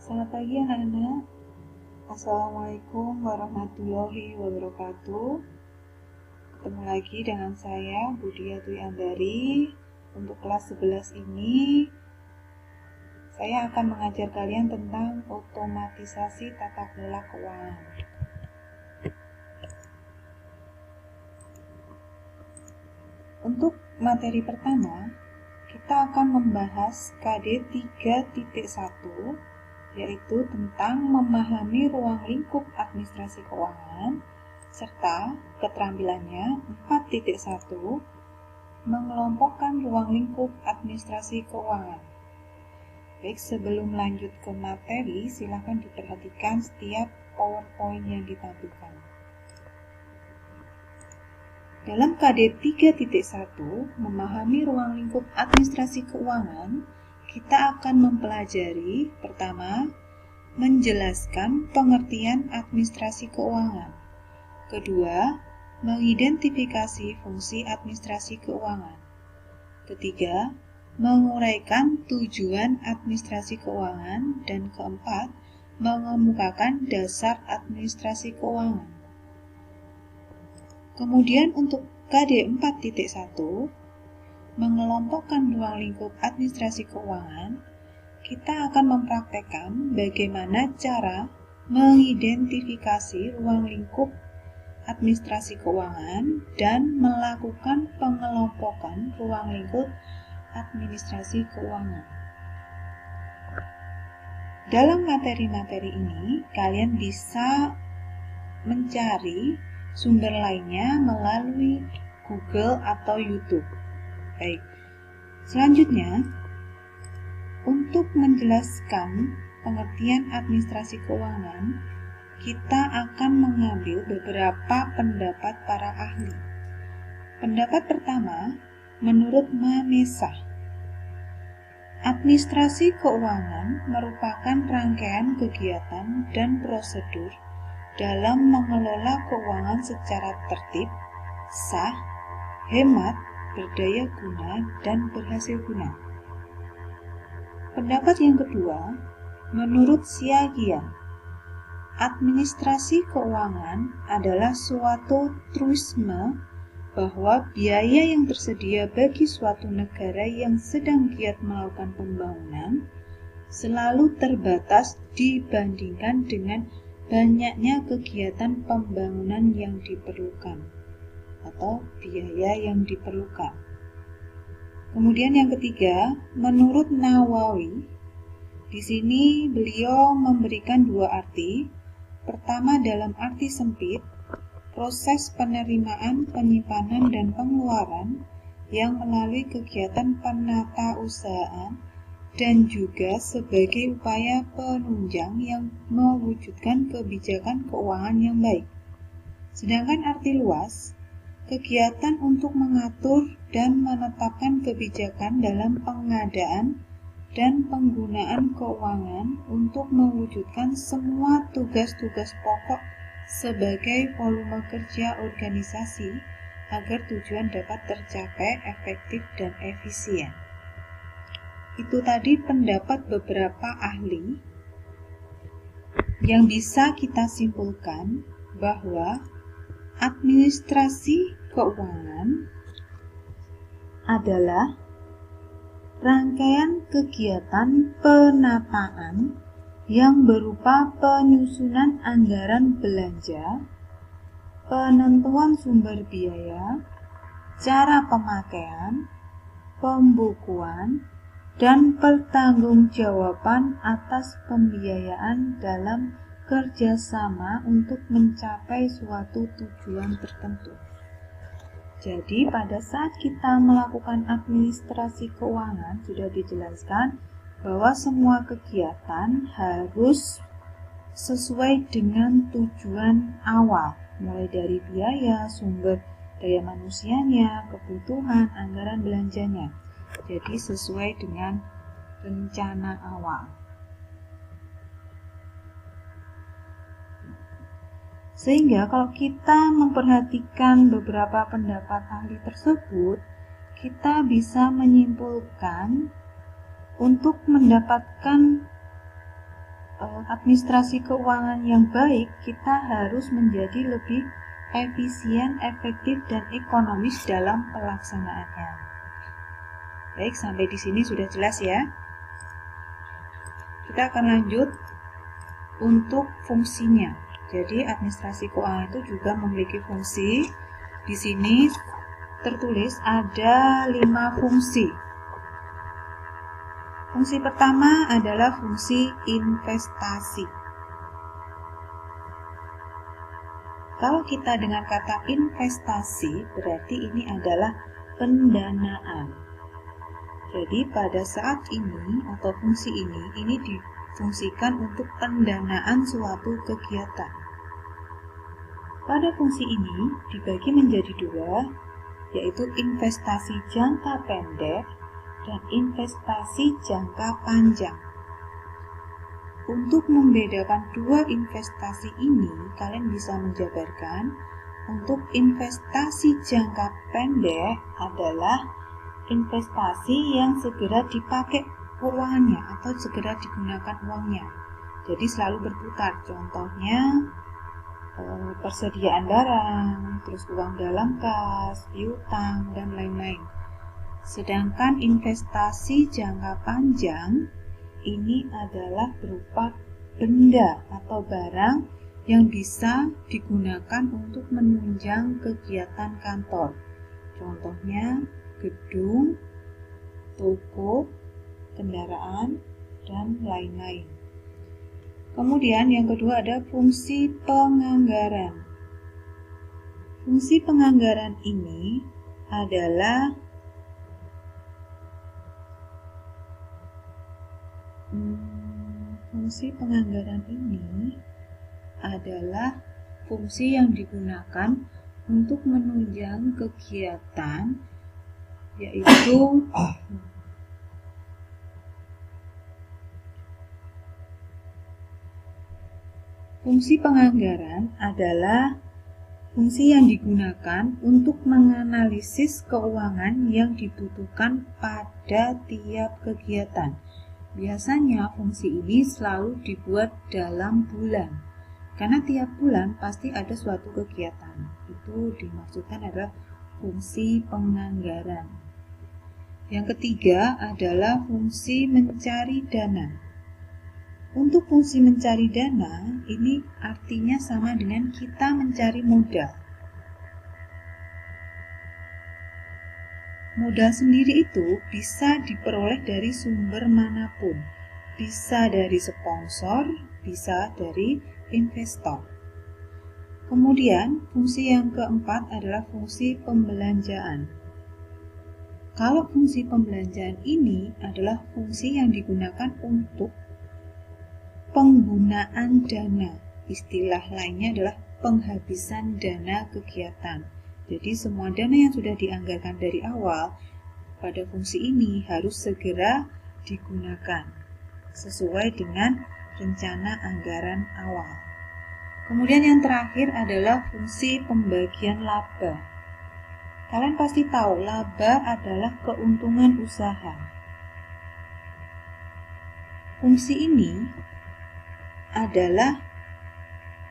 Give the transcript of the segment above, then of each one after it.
Selamat pagi anak-anak. Assalamualaikum warahmatullahi wabarakatuh. Ketemu lagi dengan saya Budia Dwi Andari. Untuk kelas 11 ini saya akan mengajar kalian tentang otomatisasi tata kelola keuangan. Untuk materi pertama, kita akan membahas KD 3.1, yaitu tentang memahami ruang lingkup administrasi keuangan, serta keterampilannya 4.1, mengelompokkan ruang lingkup administrasi keuangan. Baik, sebelum lanjut ke materi, silakan diperhatikan setiap PowerPoint yang ditampilkan. Dalam KD 3.1, memahami ruang lingkup administrasi keuangan, kita akan mempelajari pertama, menjelaskan pengertian administrasi keuangan. Kedua, mengidentifikasi fungsi administrasi keuangan. Ketiga, menguraikan tujuan administrasi keuangan. Dan keempat, mengemukakan dasar administrasi keuangan. Kemudian untuk KD 4.1, mengelompokkan ruang lingkup administrasi keuangan, kita akan mempraktekkan bagaimana cara mengidentifikasi ruang lingkup administrasi keuangan dan melakukan pengelompokan ruang lingkup administrasi keuangan. Dalam materi-materi ini, kalian bisa mencari sumber lainnya melalui Google atau YouTube. Baik, selanjutnya untuk menjelaskan pengertian administrasi keuangan, kita akan mengambil beberapa pendapat para ahli. Pendapat pertama, menurut Mamesa, administrasi keuangan merupakan rangkaian kegiatan dan prosedur dalam mengelola keuangan secara tertib, sah, hemat, berdaya guna, dan berhasil guna. Pendapat yang kedua, menurut Siagian, administrasi keuangan adalah suatu truisme bahwa biaya yang tersedia bagi suatu negara yang sedang giat melakukan pembangunan selalu terbatas dibandingkan dengan banyaknya kegiatan pembangunan yang diperlukan atau biaya yang diperlukan. Kemudian yang ketiga, menurut Nawawi, di sini beliau memberikan dua arti. Pertama, dalam arti sempit, proses penerimaan, penyimpanan, dan pengeluaran yang melalui kegiatan penatausahaan dan juga sebagai upaya penunjang yang mewujudkan kebijakan keuangan yang baik. Sedangkan arti luas, kegiatan untuk mengatur dan menetapkan kebijakan dalam pengadaan dan penggunaan keuangan untuk mewujudkan semua tugas-tugas pokok sebagai volume kerja organisasi agar tujuan dapat tercapai efektif dan efisien. Itu tadi pendapat beberapa ahli yang bisa kita simpulkan bahwa administrasi keuangan adalah rangkaian kegiatan penataan yang berupa penyusunan anggaran belanja, penentuan sumber biaya, cara pemakaian, pembukuan, dan pertanggungjawaban atas pembiayaan dalam kerjasama untuk mencapai suatu tujuan tertentu. Jadi pada saat kita melakukan administrasi keuangan, sudah dijelaskan bahwa semua kegiatan harus sesuai dengan tujuan awal, mulai dari biaya, sumber daya manusianya, kebutuhan, anggaran belanjanya. Jadi sesuai dengan rencana awal. Sehingga kalau kita memperhatikan beberapa pendapat ahli tersebut, kita bisa menyimpulkan untuk mendapatkan administrasi keuangan yang baik, kita harus menjadi lebih efisien, efektif, dan ekonomis dalam pelaksanaannya. Baik, sampai di sini sudah jelas ya. Kita akan lanjut untuk fungsinya. Jadi administrasi keuangan itu juga memiliki fungsi. Di sini tertulis ada 5 fungsi. Fungsi pertama adalah fungsi investasi. Kalau kita dengan kata investasi, berarti ini adalah pendanaan. Jadi pada saat ini atau fungsi ini difungsikan untuk pendanaan suatu kegiatan. Pada fungsi ini dibagi menjadi 2, yaitu investasi jangka pendek dan investasi jangka panjang. Untuk membedakan 2 investasi ini, kalian bisa menjabarkan untuk investasi jangka pendek adalah investasi yang segera dipakai uangnya atau segera digunakan uangnya. Jadi selalu berputar. Contohnya persediaan barang, terus uang dalam kas, piutang, dan lain-lain. Sedangkan investasi jangka panjang ini adalah berupa benda atau barang yang bisa digunakan untuk menunjang kegiatan kantor. Contohnya gedung, toko, kendaraan, dan lain-lain. Kemudian yang kedua ada fungsi penganggaran. Fungsi penganggaran ini adalah fungsi yang digunakan untuk menunjang kegiatan, yaitu fungsi penganggaran adalah fungsi yang digunakan untuk menganalisis keuangan yang dibutuhkan pada tiap kegiatan. Biasanya fungsi ini selalu dibuat dalam bulan, karena tiap bulan pasti ada suatu kegiatan. Itu dimaksudkan adalah fungsi penganggaran. Yang ketiga adalah fungsi mencari dana. Untuk fungsi mencari dana, ini artinya sama dengan kita mencari modal. Modal sendiri itu bisa diperoleh dari sumber manapun. Bisa dari sponsor, bisa dari investor. Kemudian, fungsi yang keempat adalah fungsi pembelanjaan. Kalau fungsi pembelanjaan ini adalah fungsi yang digunakan untuk penggunaan dana. Istilah lainnya adalah penghabisan dana kegiatan. Jadi semua dana yang sudah dianggarkan dari awal pada fungsi ini harus segera digunakan sesuai dengan rencana anggaran awal. Kemudian yang terakhir adalah fungsi pembagian laba. Kalian pasti tahu laba adalah keuntungan usaha. Fungsi ini adalah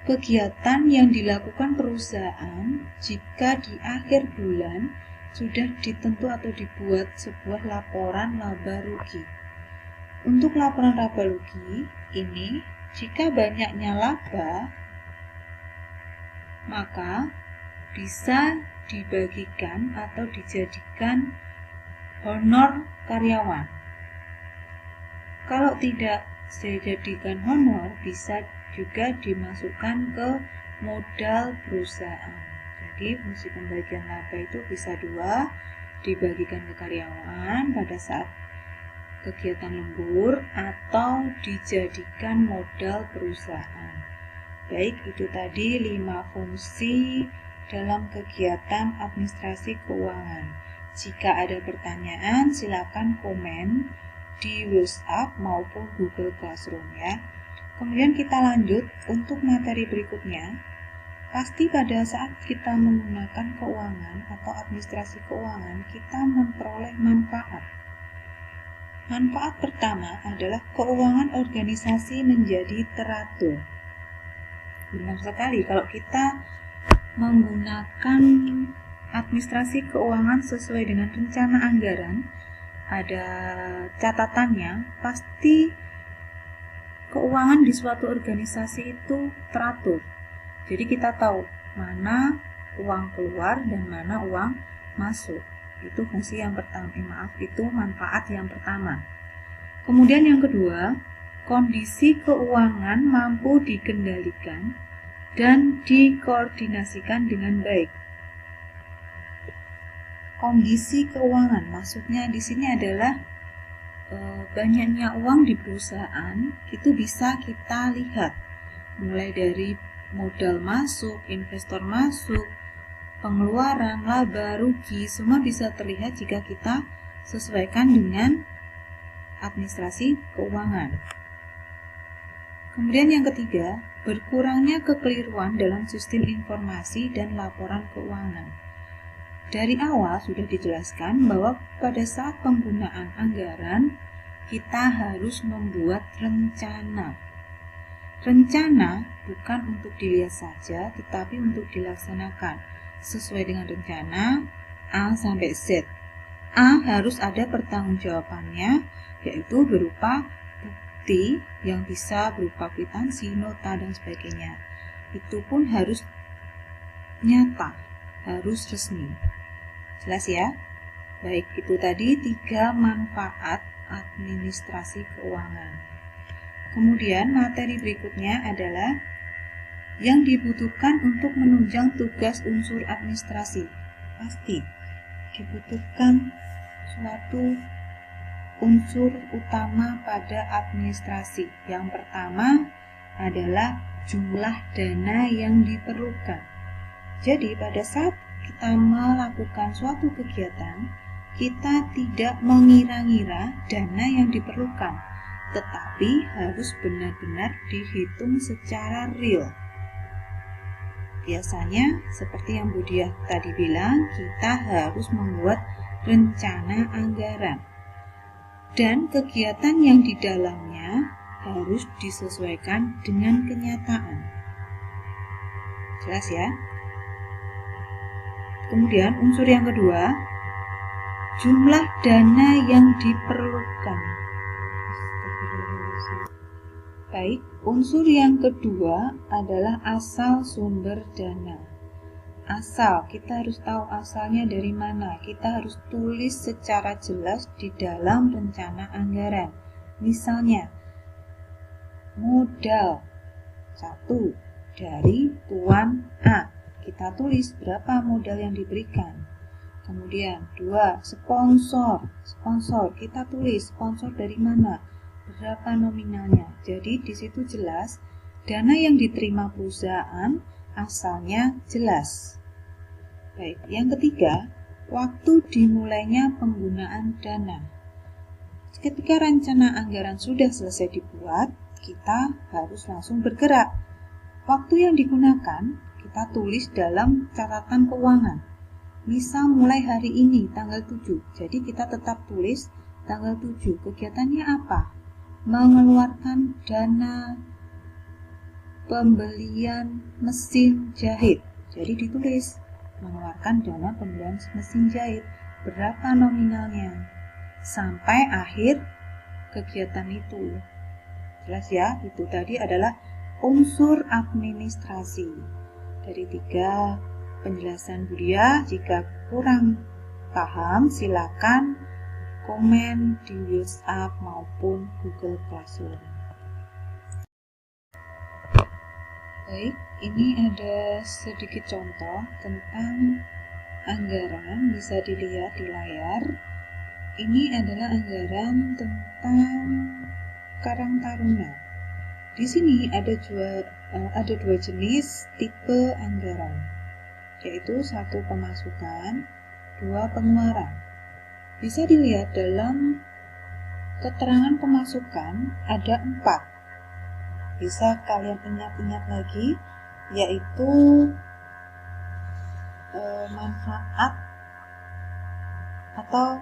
kegiatan yang dilakukan perusahaan jika di akhir bulan sudah ditentu atau dibuat sebuah laporan laba rugi. Untuk laporan laba rugi ini, jika banyaknya laba, maka bisa dibagikan atau dijadikan honor karyawan. Kalau tidak dijadikan honor, bisa juga dimasukkan ke modal perusahaan. Jadi fungsi pembagian laba itu bisa 2, dibagikan ke karyawan pada saat kegiatan lembur atau dijadikan modal perusahaan. Baik, itu tadi 5 fungsi dalam kegiatan administrasi keuangan. Jika ada pertanyaan, silakan komen di WhatsApp maupun Google Classroom ya. Kemudian kita lanjut untuk materi berikutnya. Pasti pada saat kita menggunakan keuangan atau administrasi keuangan, kita memperoleh manfaat. Manfaat pertama adalah keuangan organisasi menjadi teratur. Benar sekali, kalau kita menggunakan administrasi keuangan sesuai dengan rencana anggaran, ada catatannya, pasti keuangan di suatu organisasi itu teratur. Jadi kita tahu mana uang keluar dan mana uang masuk. Itu fungsi yang pertama, itu manfaat yang pertama. Kemudian yang kedua, kondisi keuangan mampu dikendalikan dan dikoordinasikan dengan baik. Kondisi keuangan, maksudnya di sini adalah banyaknya uang di perusahaan itu bisa kita lihat, mulai dari modal masuk, investor masuk, pengeluaran, laba, rugi, semua bisa terlihat jika kita sesuaikan dengan administrasi keuangan. Kemudian yang ketiga, berkurangnya kekeliruan dalam sistem informasi dan laporan keuangan. Dari awal sudah dijelaskan bahwa pada saat penggunaan anggaran, kita harus membuat rencana. Rencana bukan untuk dilihat saja, tetapi untuk dilaksanakan sesuai dengan rencana A sampai Z. A harus ada pertanggungjawabannya, yaitu berupa bukti yang bisa berupa kwitansi, nota, dan sebagainya. Itu pun harus nyata, harus resmi. Jelas ya? Baik, itu tadi 3 manfaat administrasi keuangan. Kemudian materi berikutnya adalah yang dibutuhkan untuk menunjang tugas unsur administrasi. Pasti dibutuhkan suatu unsur utama pada administrasi. Yang pertama adalah jumlah dana yang diperlukan. Jadi pada saat kita melakukan suatu kegiatan, kita tidak mengira-ngira dana yang diperlukan, tetapi harus benar-benar dihitung secara real. Biasanya, seperti yang Bu Diah tadi bilang, kita harus membuat rencana anggaran. Dan kegiatan yang di dalamnya harus disesuaikan dengan kenyataan. Jelas ya? Kemudian unsur yang kedua, jumlah dana yang diperlukan. Baik, unsur yang kedua adalah asal sumber dana. Asal, kita harus tahu asalnya dari mana. Kita harus tulis secara jelas di dalam rencana anggaran. Misalnya, modal 1 dari Tuan A. Kita tulis berapa modal yang diberikan. Kemudian 2, sponsor. Sponsor, kita tulis sponsor dari mana, berapa nominalnya. Jadi di situ jelas dana yang diterima perusahaan asalnya jelas. Baik, yang ketiga, waktu dimulainya penggunaan dana. Ketika rencana anggaran sudah selesai dibuat, kita harus langsung bergerak. Waktu yang digunakan kita tulis dalam catatan keuangan. Misal mulai hari ini tanggal 7. Jadi kita tetap tulis tanggal 7. Kegiatannya apa? Mengeluarkan dana pembelian mesin jahit. Jadi ditulis mengeluarkan dana pembelian mesin jahit. Berapa nominalnya? Sampai akhir kegiatan itu. Jelas ya? Itu tadi adalah unsur administrasi. Dari 3 penjelasan Bu Diah, jika kurang paham silakan komen di WhatsApp maupun Google Classroom. Baik, ini ada sedikit contoh tentang anggaran, bisa dilihat di layar. Ini adalah anggaran tentang Karang Taruna. Di sini ada dua jenis tipe anggaran, yaitu 1 pemasukan, 2 pengeluaran. Bisa dilihat dalam keterangan pemasukan ada 4. Bisa kalian ingat-ingat lagi, yaitu manfaat atau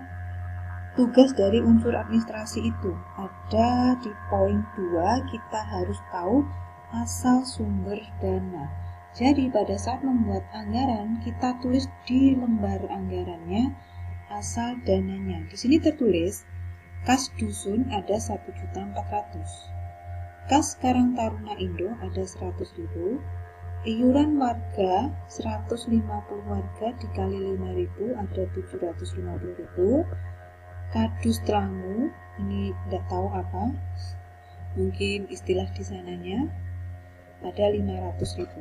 tugas dari unsur administrasi itu. Ada di poin 2, kita harus tahu asal sumber dana. Jadi pada saat membuat anggaran, kita tulis di lembar anggarannya asal dananya. Di sini tertulis kas dusun ada 1.400.000. Kas Karang Taruna Indo ada 100.000. Iuran warga 150 warga dikali 5.000 ada 750.000. Kadus Telangu, ini tidak tahu apa, mungkin istilah di sananya, ada 500.000.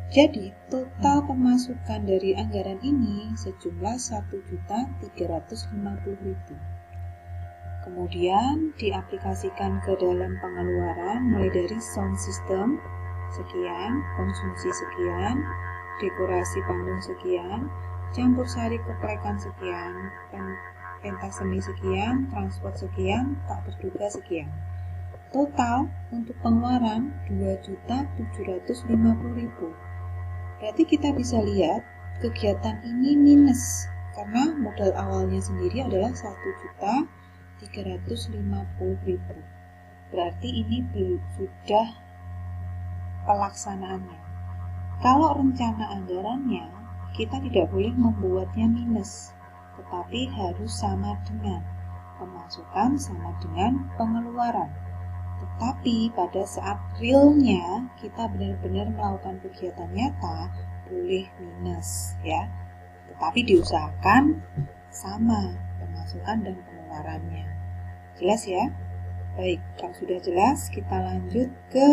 Jadi total pemasukan dari anggaran ini sejumlah 1.350.000. Kemudian diaplikasikan ke dalam pengeluaran mulai dari sound system sekian, konsumsi sekian, dekorasi panggung sekian, campur sari keplekan sekian, pentas seni sekian, transport sekian, tak terduga sekian. Total untuk pengeluaran 2.750.000. Berarti kita bisa lihat kegiatan ini minus karena modal awalnya sendiri adalah 1.350.000. Berarti ini sudah pelaksanaannya. Kalau rencana anggarannya, kita tidak boleh membuatnya minus, tetapi harus sama dengan pemasukan sama dengan pengeluaran. Tetapi pada saat realnya kita benar-benar melakukan kegiatan nyata, boleh minus ya. Tetapi diusahakan sama pemasukan dan pengeluarannya. Jelas ya? Baik, kalau sudah jelas kita lanjut ke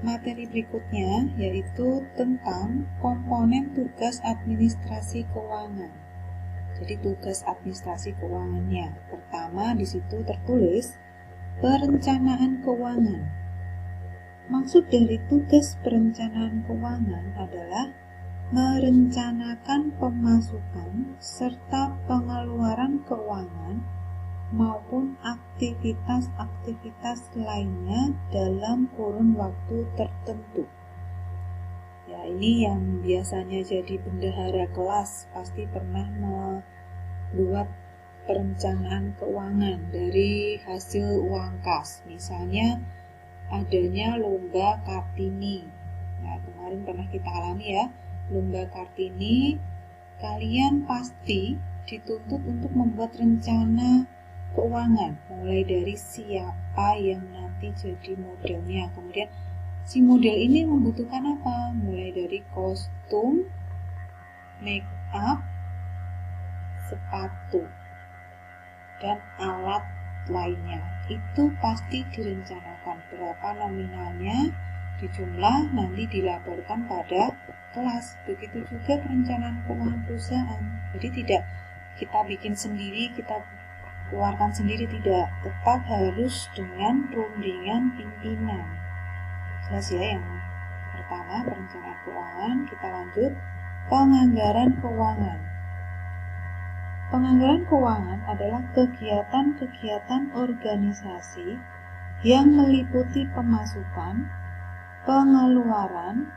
materi berikutnya, yaitu tentang komponen tugas administrasi keuangan. Jadi tugas administrasi keuangannya. Pertama di situ tertulis perencanaan keuangan. Maksud dari tugas perencanaan keuangan adalah merencanakan pemasukan serta pengeluaran keuangan maupun aktivitas-aktivitas lainnya dalam kurun waktu tertentu. Ya, ini yang biasanya jadi bendahara kelas pasti pernah membuat perencanaan keuangan dari hasil uang kas. Misalnya adanya lomba Kartini. Nah, kemarin pernah kita alami ya, lomba Kartini. Kalian pasti dituntut untuk membuat rencana keuangan, mulai dari siapa yang nanti jadi modelnya, kemudian si model ini membutuhkan apa, mulai dari kostum, make up, sepatu, dan alat lainnya. Itu pasti direncanakan berapa nominalnya, dijumlah, nanti dilaporkan pada kelas. Begitu juga perencanaan keuangan perusahaan. Jadi tidak kita bikin sendiri, kita keluarkan sendiri, tidak, tetap harus dengan rundingan pimpinan. Jelas ya yang pertama perencanaan keuangan. Kita lanjut penganggaran keuangan. Penganggaran keuangan adalah kegiatan-kegiatan organisasi yang meliputi pemasukan, pengeluaran,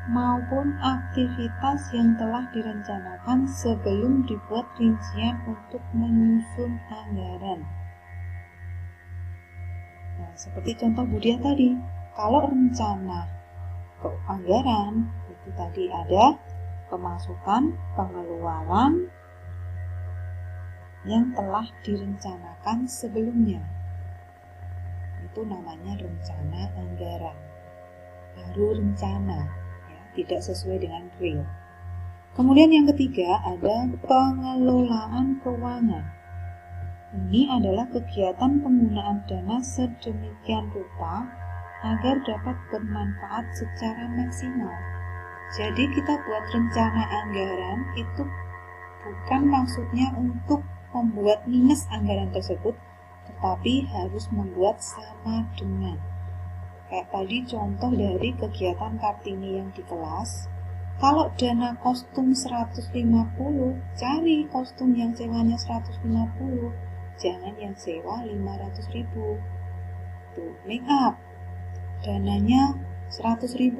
maupun aktivitas yang telah direncanakan sebelum dibuat rincian untuk menyusun anggaran. Nah, seperti contoh Budia tadi, kalau rencana anggaran itu tadi ada pemasukan, pengeluaran yang telah direncanakan sebelumnya. Itu namanya rencana anggaran. Baru rencana. Tidak sesuai dengan real. Kemudian yang ketiga ada pengelolaan keuangan. Ini adalah kegiatan penggunaan dana sedemikian rupa agar dapat bermanfaat secara maksimal. Jadi kita buat rencana anggaran itu bukan maksudnya untuk membuat minus anggaran tersebut, tetapi harus membuat sama dengan. Kayak tadi contoh dari kegiatan Kartini yang di kelas, kalau dana kostum 150, cari kostum yang sewanya 150, jangan yang sewa 500.000. Tuh, make up, dananya 100.000,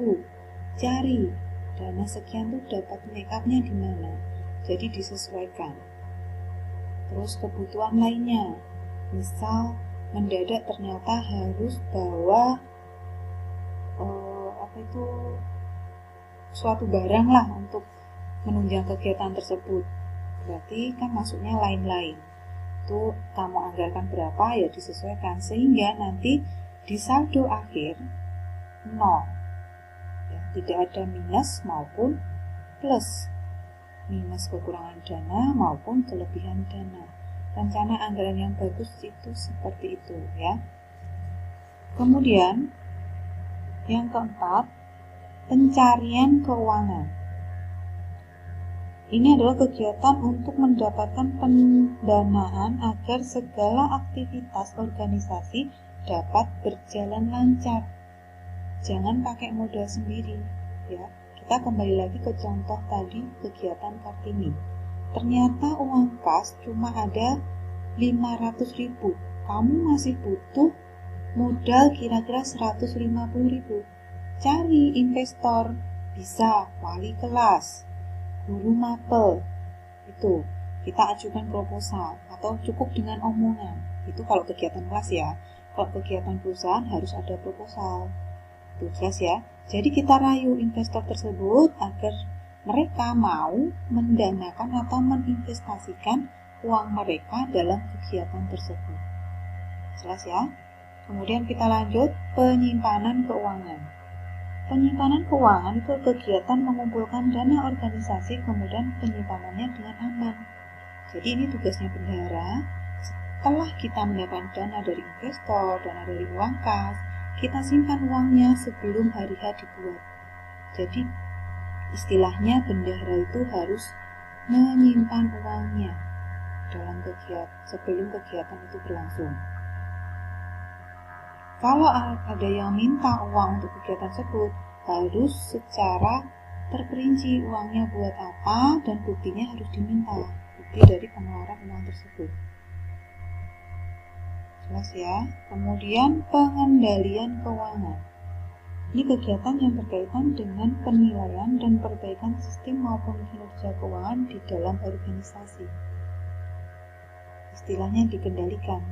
cari dana sekian tuh dapat make upnya di mana. Jadi disesuaikan. Terus kebutuhan lainnya, misal mendadak ternyata harus bawa suatu barang lah untuk menunjang kegiatan tersebut. Berarti kan masuknya lain-lain. Itu kamu anggarkan berapa ya disesuaikan, sehingga nanti di saldo akhir 0 ya, tidak ada minus maupun plus, minus kekurangan dana maupun kelebihan dana. Rencana anggaran yang bagus itu seperti itu ya. Kemudian yang keempat, pencarian keuangan. Ini adalah kegiatan untuk mendapatkan pendanaan agar segala aktivitas organisasi dapat berjalan lancar. Jangan pakai modal sendiri ya. Kita kembali lagi ke contoh tadi kegiatan Kartini. Ternyata uang kas cuma ada 500.000. Kamu masih butuh modal kira-kira 150.000. Cari investor, bisa wali kelas, guru mapel. Itu kita ajukan proposal atau cukup dengan omongan. Itu kalau kegiatan kelas ya. Kalau kegiatan perusahaan harus ada proposal. Itu jelas ya. Jadi kita rayu investor tersebut agar mereka mau mendanakan atau menginvestasikan uang mereka dalam kegiatan tersebut. Jelas ya? Kemudian kita lanjut, penyimpanan keuangan. Penyimpanan keuangan itu kegiatan mengumpulkan dana organisasi kemudian penyimpanannya dengan aman. Jadi ini tugasnya bendahara. Setelah kita mendapat dana dari investor, dana dari uang kas, kita simpan uangnya sebelum hari H dibuat. Jadi istilahnya bendahara itu harus menyimpan uangnya dalam sebelum kegiatan itu berlangsung. Kalau ada yang minta uang untuk kegiatan tersebut, harus secara terperinci uangnya buat apa dan buktinya harus diminta, bukti dari pengeluaran uang tersebut. Jelas ya? Kemudian pengendalian keuangan. Ini kegiatan yang berkaitan dengan penilaian dan perbaikan sistem maupun kinerja keuangan di dalam organisasi. Istilahnya dikendalikan.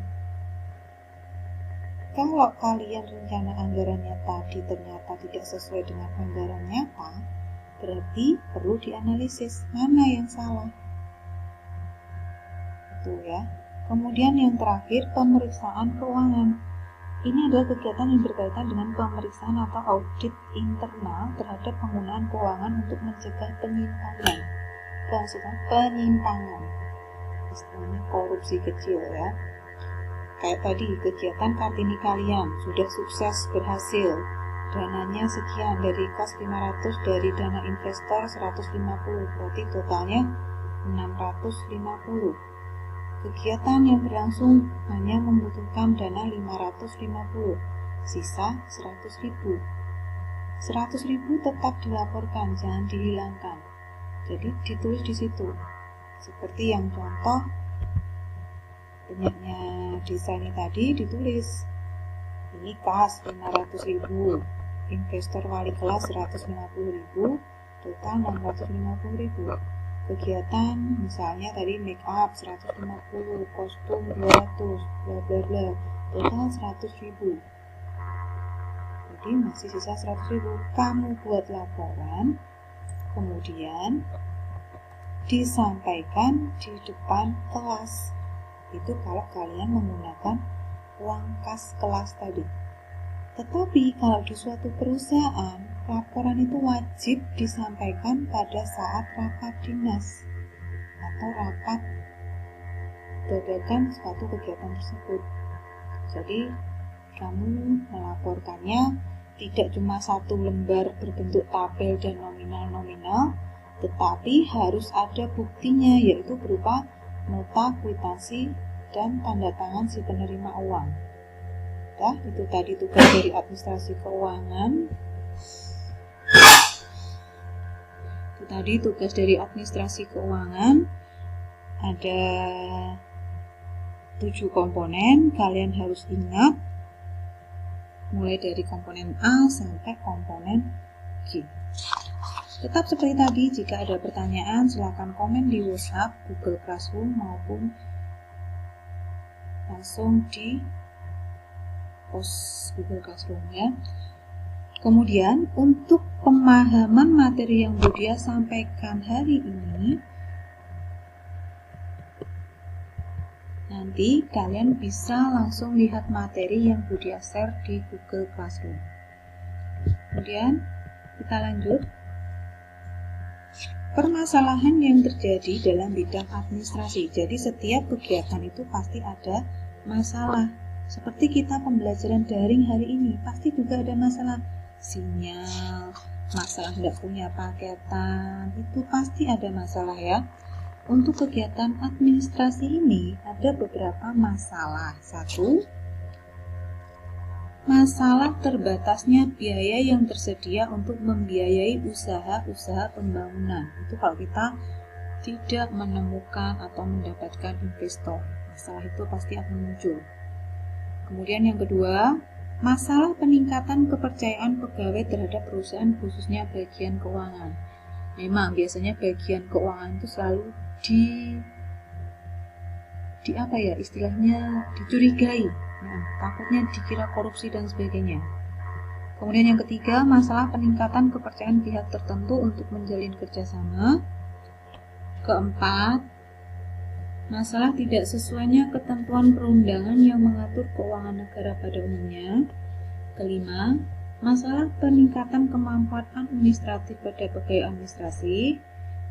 Kalau kalian rencana anggarannya tadi ternyata tidak sesuai dengan anggaran nyata, berarti perlu dianalisis mana yang salah. Itu ya. Kemudian yang terakhir, pemeriksaan keuangan. Ini adalah kegiatan yang berkaitan dengan pemeriksaan atau audit internal terhadap penggunaan keuangan untuk mencegah penyimpangan. Penyimpangan. Istilahnya korupsi kecil ya. Kayak tadi, kegiatan Kartini kalian sudah sukses berhasil. Dananya sekian, dari kos 500, dari dana investor 150, berarti totalnya 650. Kegiatan yang berlangsung hanya membutuhkan dana 550, sisa 100.000. 100.000 tetap dilaporkan, jangan dihilangkan. Jadi ditulis di situ. Seperti yang contoh punyanya desa ini tadi ditulis. Ini kas 500.000, investor wali kelas 150.000, total 650.000. Kegiatan misalnya tadi make up 150, kostum 200, bla bla bla, total 100.000. Jadi masih sisa 100.000. Kamu buat laporan, kemudian disampaikan di depan kelas. Itu kalau kalian menggunakan uang kas kelas tadi. Tetapi kalau di suatu perusahaan, laporan itu wajib disampaikan pada saat rapat dinas atau rapat dadakan suatu kegiatan tersebut. Jadi kamu melaporkannya tidak cuma satu lembar berbentuk tabel dan nominal-nominal, tetapi harus ada buktinya, yaitu berupa nota kwitansi dan tanda tangan si penerima uang. Nah, itu tadi tugas dari administrasi keuangan. Itu tadi tugas dari administrasi keuangan. Ada 7 komponen, kalian harus ingat. Mulai dari komponen A sampai komponen G. Tetap seperti tadi, jika ada pertanyaan silakan komen di WhatsApp, Google Classroom maupun langsung di post Google Classroom ya. Kemudian untuk pemahaman materi yang Budia sampaikan hari ini, nanti kalian bisa langsung lihat materi yang Budia share di Google Classroom. Kemudian kita lanjut. Permasalahan yang terjadi dalam bidang administrasi. Jadi setiap kegiatan itu pasti ada masalah. Seperti kita pembelajaran daring hari ini, pasti juga ada masalah sinyal, masalah tidak punya paketan, itu pasti ada masalah ya. Untuk kegiatan administrasi ini ada beberapa masalah. Satu, masalah terbatasnya biaya yang tersedia untuk membiayai usaha-usaha pembangunan. Itu kalau kita tidak menemukan atau mendapatkan investor, masalah itu pasti akan muncul. Kemudian yang kedua, masalah peningkatan kepercayaan pegawai terhadap perusahaan khususnya bagian keuangan. Memang biasanya bagian keuangan itu selalu dicurigai. Nah, takutnya dikira korupsi dan sebagainya. Kemudian yang ketiga, masalah peningkatan kepercayaan pihak tertentu untuk menjalin kerjasama. Keempat, masalah tidak sesuainya ketentuan perundangan yang mengatur keuangan negara pada umumnya. Kelima, masalah peningkatan kemampuan administratif pada pegawai administrasi.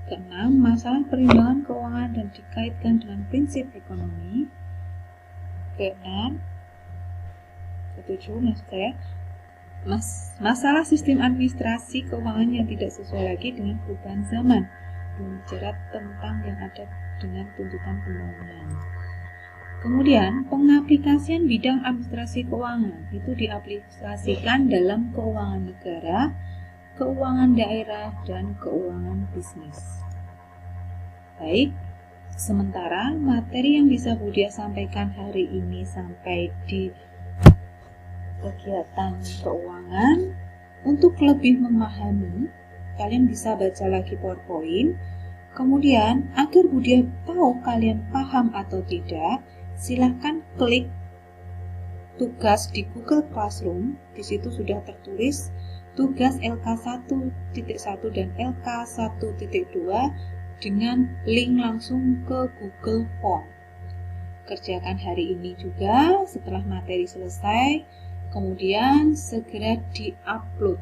Keenam, masalah perimbangan keuangan dan dikaitkan dengan prinsip ekonomi. Keenam, masalah sistem administrasi keuangan yang tidak sesuai lagi dengan perubahan zaman. Berbicara tentang yang ada dengan tuntutan pembangunan. Kemudian, pengaplikasian bidang administrasi keuangan itu diaplikasikan dalam keuangan negara, keuangan daerah, dan keuangan bisnis. Baik, sementara materi yang bisa Budia sampaikan hari ini sampai di kegiatan keuangan, untuk lebih memahami, kalian bisa baca lagi PowerPoint. Kemudian, agar Budia tahu kalian paham atau tidak, silahkan klik tugas di Google Classroom. Di situ sudah tertulis tugas LK1.1 dan LK1.2 dengan link langsung ke Google Form. Kerjakan hari ini juga setelah materi selesai, kemudian segera di-upload.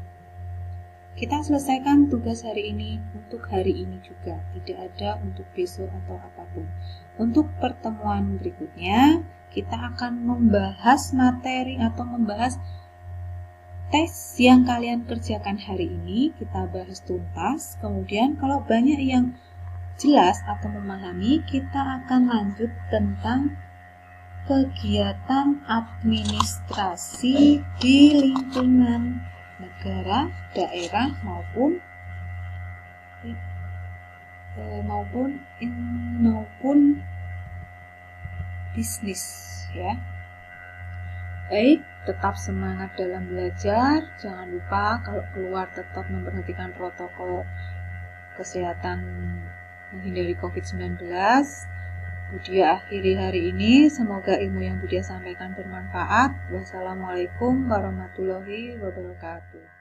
Kita selesaikan tugas hari ini untuk hari ini juga, tidak ada untuk besok atau apapun. Untuk pertemuan berikutnya, kita akan membahas materi atau membahas tes yang kalian kerjakan hari ini. Kita bahas tuntas, kemudian kalau banyak yang jelas atau memahami, kita akan lanjut tentang kegiatan administrasi di lingkungan negara, daerah maupun bisnis ya. Baik, tetap semangat dalam belajar. Jangan lupa kalau keluar tetap memperhatikan protokol kesehatan menghindari COVID-19. Budia akhiri hari ini. Semoga ilmu yang Budia sampaikan bermanfaat. Wassalamualaikum warahmatullahi wabarakatuh.